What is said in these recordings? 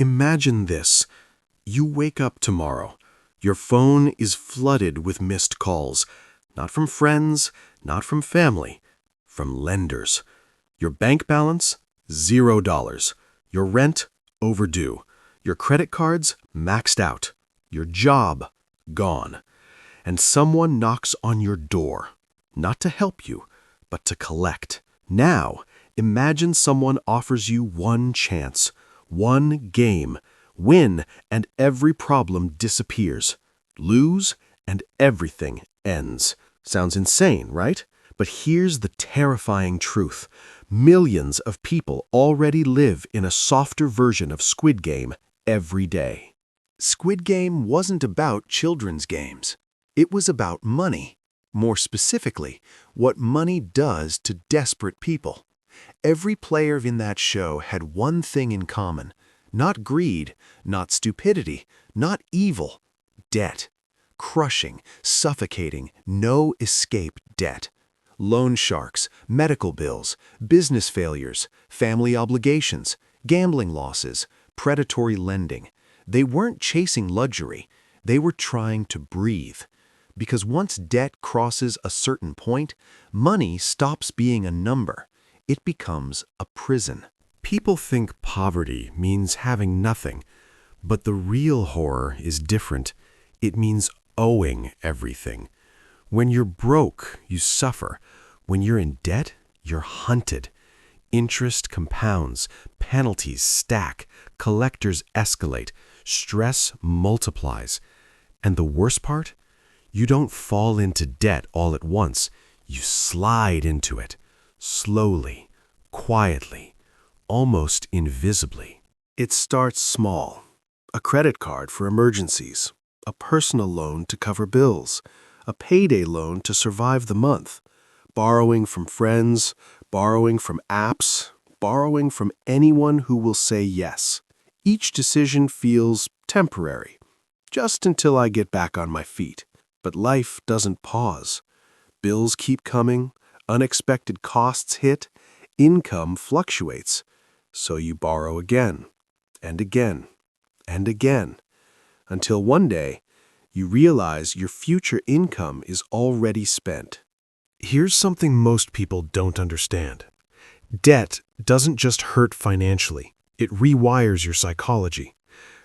Imagine this. You wake up tomorrow. Your phone is flooded with missed calls. Not from friends, not from family, from lenders. Your bank balance, $0. Your rent, overdue. Your credit cards, maxed out. Your job, gone. And someone knocks on your door, not to help you, but to collect. Now, imagine someone offers you one chance, one game. Win, and every problem disappears. Lose, and everything ends. Sounds insane, right? But here's the terrifying truth. Millions of people already live in a softer version of Squid Game every day. Squid Game wasn't about children's games. It was about money. More specifically, what money does to desperate people. Every player in that show had one thing in common. Not greed, not stupidity, not evil. Debt. Crushing, suffocating, no escape debt. Loan sharks, medical bills, business failures, family obligations, gambling losses, predatory lending. They weren't chasing luxury. They were trying to breathe. Because once debt crosses a certain point, money stops being a number. It becomes a prison. People think poverty means having nothing, but the real horror is different. It means owing everything. When you're broke, you suffer. When you're in debt, you're hunted. Interest compounds, penalties stack, collectors escalate, stress multiplies. And the worst part? You don't fall into debt all at once. You slide into it, slowly, quietly, almost invisibly. It starts small. A credit card for emergencies, a personal loan to cover bills, a payday loan to survive the month, borrowing from friends, borrowing from apps, borrowing from anyone who will say yes. Each decision feels temporary, just until I get back on my feet. But life doesn't pause. Bills keep coming, unexpected costs hit, income fluctuates. So you borrow again, and again, and again, until one day you realize your future income is already spent. Here's something most people don't understand. Debt doesn't just hurt financially, it rewires your psychology.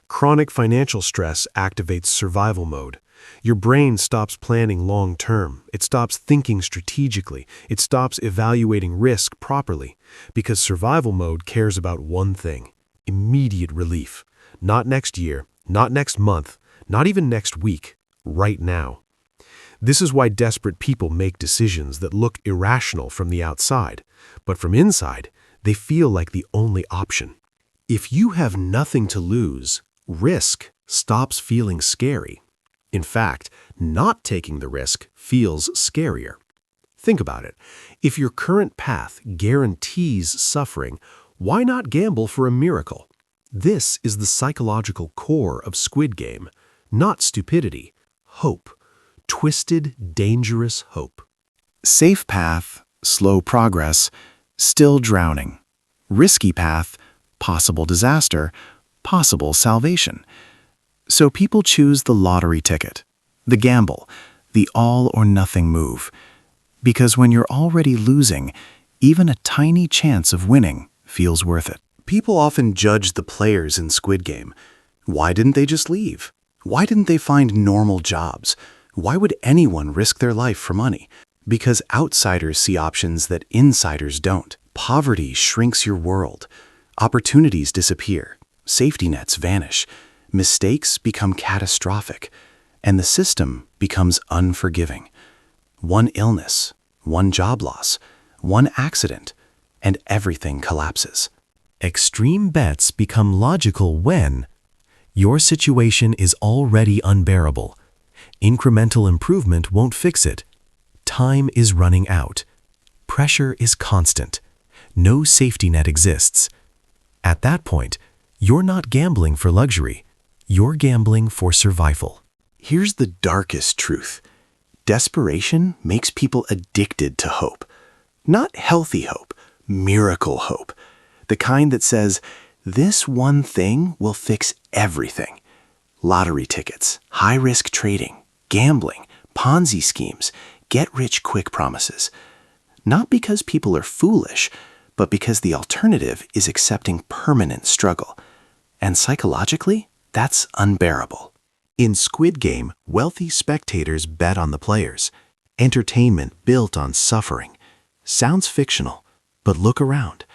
Chronic financial stress activates survival mode. Your brain stops planning long-term. It stops thinking strategically. It stops evaluating risk properly, because survival mode cares about one thing: immediate relief. Not next year, not next month, not even next week, right now. This is why desperate people make decisions that look irrational from the outside, but from inside, they feel like the only option. If you have nothing to lose, risk stops feeling scary. In fact, not taking the risk feels scarier. Think about it. If your current path guarantees suffering, why not gamble for a miracle? This is the psychological core of Squid Game. Not stupidity, hope. Twisted, dangerous hope. Safe path, slow progress, still drowning. Risky path, possible disaster, possible salvation. So people choose the lottery ticket, the gamble, the all-or-nothing move. Because when you're already losing, even a tiny chance of winning feels worth it. People often judge the players in Squid Game. Why didn't they just leave? Why didn't they find normal jobs? Why would anyone risk their life for money? Because outsiders see options that insiders don't. Poverty shrinks your world. Opportunities disappear. Safety nets vanish. Mistakes become catastrophic. And the system becomes unforgiving. One illness, one job loss, one accident, and everything collapses. Extreme bets become logical when your situation is already unbearable. Incremental improvement won't fix it. Time is running out. Pressure is constant. No safety net exists. At that point, you're not gambling for luxury. You're gambling for survival. Here's the darkest truth. Desperation makes people addicted to hope. Not healthy hope, miracle hope. The kind that says, This one thing will fix everything. Lottery tickets, high-risk trading, gambling, Ponzi schemes, get-rich-quick promises. Not because people are foolish, but because the alternative is accepting permanent struggle. And psychologically, that's unbearable. In Squid Game, wealthy spectators bet on the players. Entertainment built on suffering. Sounds fictional, but look around.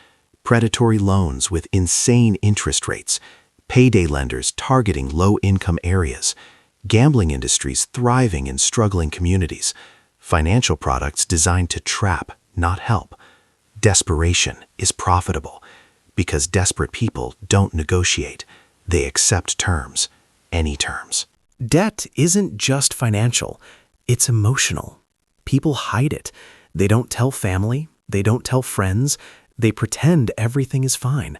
Predatory loans with insane interest rates. Payday lenders targeting low-income areas. Gambling industries thriving in struggling communities. Financial products designed to trap, not help. Desperation is profitable because desperate people don't negotiate. They accept terms, any terms. Debt isn't just financial, it's emotional. People hide it. They don't tell family, they don't tell friends, they pretend everything is fine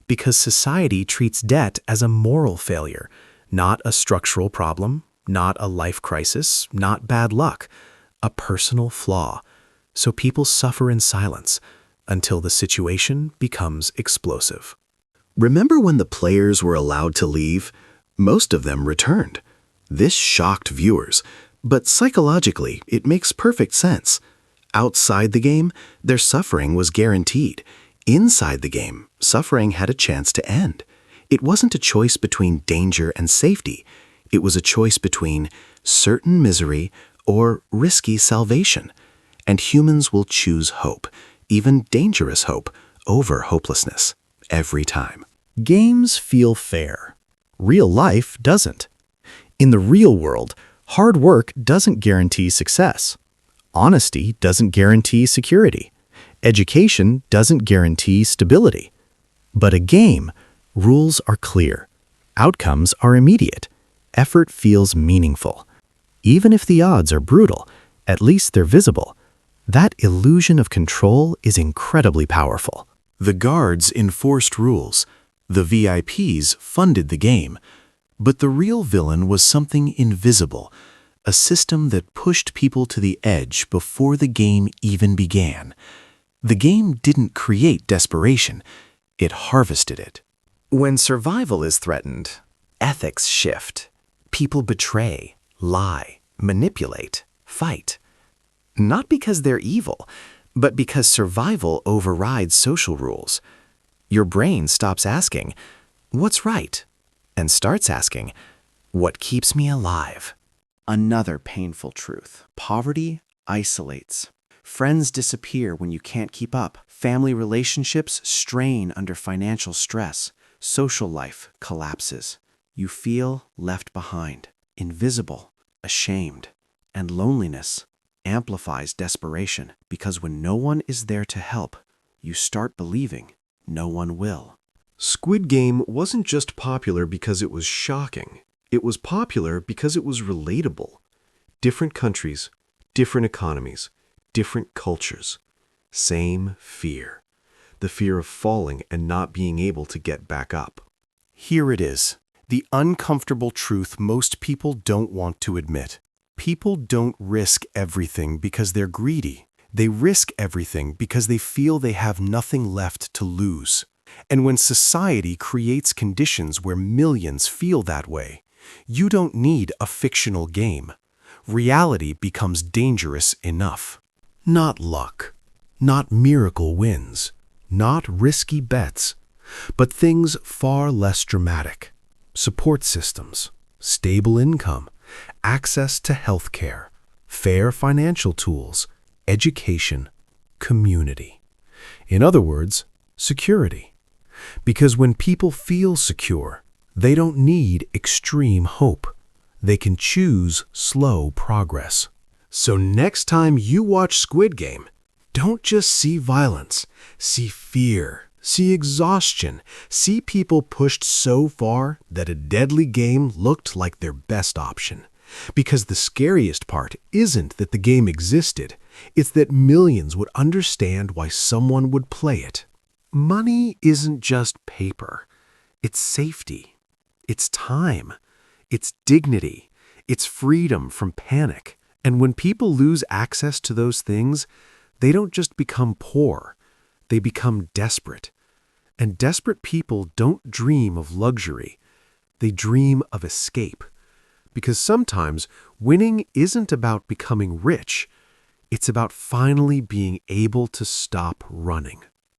because society treats debt as a moral failure, not a structural problem, not a life crisis, not bad luck, a personal flaw. So people suffer in silence until the situation becomes explosive. Remember when the players were allowed to leave? Most of them returned. This shocked viewers, but psychologically, it makes perfect sense. Outside the game, their suffering was guaranteed. Inside the game, suffering had a chance to end. It wasn't a choice between danger and safety. It was a choice between certain misery or risky salvation. And humans will choose hope, even dangerous hope, over hopelessness, every time. Games feel fair. Real life doesn't. In the real world, hard work doesn't guarantee success. Honesty doesn't guarantee security. Education doesn't guarantee stability. But a game, rules are clear. Outcomes are immediate. Effort feels meaningful. Even if the odds are brutal, at least they're visible. That illusion of control is incredibly powerful. The guards enforced rules. The VIPs funded the game. But the real villain was something invisible, a system that pushed people to the edge before the game even began. The game didn't create desperation, it harvested it. When survival is threatened, ethics shift. People betray, lie, manipulate, fight. Not because they're evil, but because survival overrides social rules. Your brain stops asking, "What's right?" and starts asking, "What keeps me alive?" Another painful truth. Poverty isolates. Friends disappear when you can't keep up. Family relationships strain under financial stress. Social life collapses. You feel left behind, invisible, ashamed. And loneliness amplifies desperation because when no one is there to help, you start believing no one will. Squid Game wasn't just popular because it was shocking. It was popular because it was relatable. Different countries, different economies, different cultures. Same fear. The fear of falling and not being able to get back up. Here it is, the uncomfortable truth most people don't want to admit. People don't risk everything because they're greedy. They risk everything because they feel they have nothing left to lose. And when society creates conditions where millions feel that way, you don't need a fictional game. Reality becomes dangerous enough. Not luck, not miracle wins, not risky bets, but things far less dramatic. Support systems, stable income, access to health care, fair financial tools, education, community. In other words, security. Because when people feel secure, they don't need extreme hope. They can choose slow progress. So next time you watch Squid Game, don't just see violence, see fear, see exhaustion, see people pushed so far that a deadly game looked like their best option. Because the scariest part isn't that the game existed, it's that millions would understand why someone would play it. Money isn't just paper. It's safety. It's time. It's dignity. It's freedom from panic. And when people lose access to those things, they don't just become poor. They become desperate. And desperate people don't dream of luxury. They dream of escape. Because sometimes winning isn't about becoming rich. It's about finally being able to stop running.